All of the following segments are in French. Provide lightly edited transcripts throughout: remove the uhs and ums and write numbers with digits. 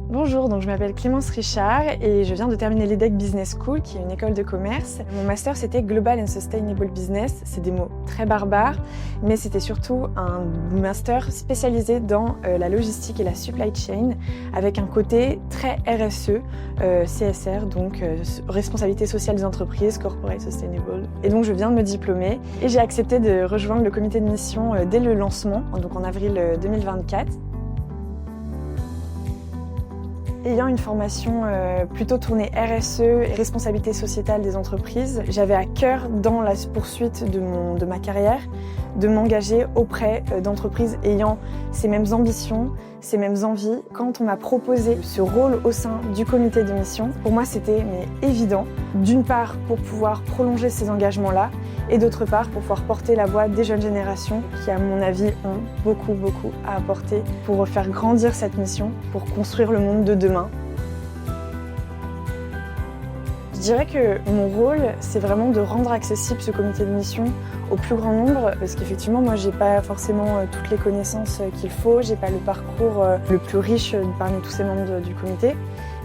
Bonjour, donc je m'appelle Clémence Richard et je viens de terminer l'EDEC Business School, qui est une école de commerce. Mon master, c'était Global and Sustainable Business. C'est des mots très barbares, mais c'était surtout un master spécialisé dans la logistique et la supply chain, avec un côté très RSE, CSR, donc responsabilité sociale des entreprises, Corporate Sustainable. Et donc je viens de me diplômer et j'ai accepté de rejoindre le comité de mission dès le lancement, donc en avril 2024. Ayant une formation plutôt tournée RSE et responsabilité sociétale des entreprises, j'avais à cœur, dans la poursuite de ma carrière, de m'engager auprès d'entreprises ayant ces mêmes ambitions, ces mêmes envies. Quand on m'a proposé ce rôle au sein du comité de mission, pour moi c'était évident, d'une part pour pouvoir prolonger ces engagements-là, et d'autre part pour pouvoir porter la voix des jeunes générations qui, à mon avis, ont beaucoup à apporter pour faire grandir cette mission, pour construire le monde de demain. Je dirais que mon rôle, c'est vraiment de rendre accessible ce comité de mission au plus grand nombre, parce qu'effectivement, moi, j'ai pas forcément toutes les connaissances qu'il faut, j'ai pas le parcours le plus riche parmi tous ces membres du comité.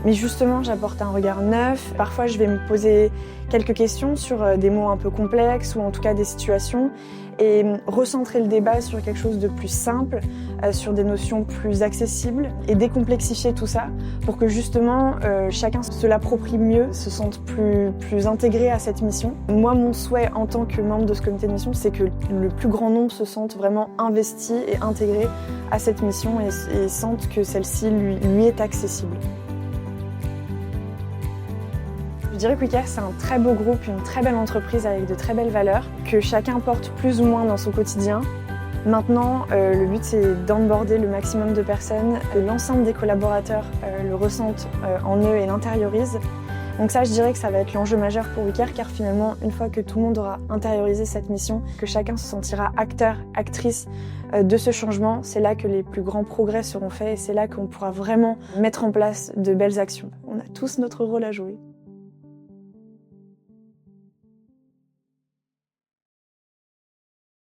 Mais justement, j'apporte un regard neuf. Parfois, je vais me poser quelques questions sur des mots un peu complexes ou en tout cas des situations et recentrer le débat sur quelque chose de plus simple, sur des notions plus accessibles et décomplexifier tout ça pour que justement chacun se l'approprie mieux, se sente plus intégré à cette mission. Moi, mon souhait en tant que membre de ce comité de mission, c'est que le plus grand nombre se sente vraiment investi et intégré à cette mission et sente que celle-ci lui est accessible. Je dirais que WeCare, c'est un très beau groupe, une très belle entreprise avec de très belles valeurs que chacun porte plus ou moins dans son quotidien. Maintenant, le but, c'est d'onboarder le maximum de personnes, que l'ensemble des collaborateurs le ressentent en eux et l'intériorisent. Donc ça, je dirais que ça va être l'enjeu majeur pour WeCare, car finalement, une fois que tout le monde aura intériorisé cette mission, que chacun se sentira acteur, actrice de ce changement, c'est là que les plus grands progrès seront faits et c'est là qu'on pourra vraiment mettre en place de belles actions. On a tous notre rôle à jouer.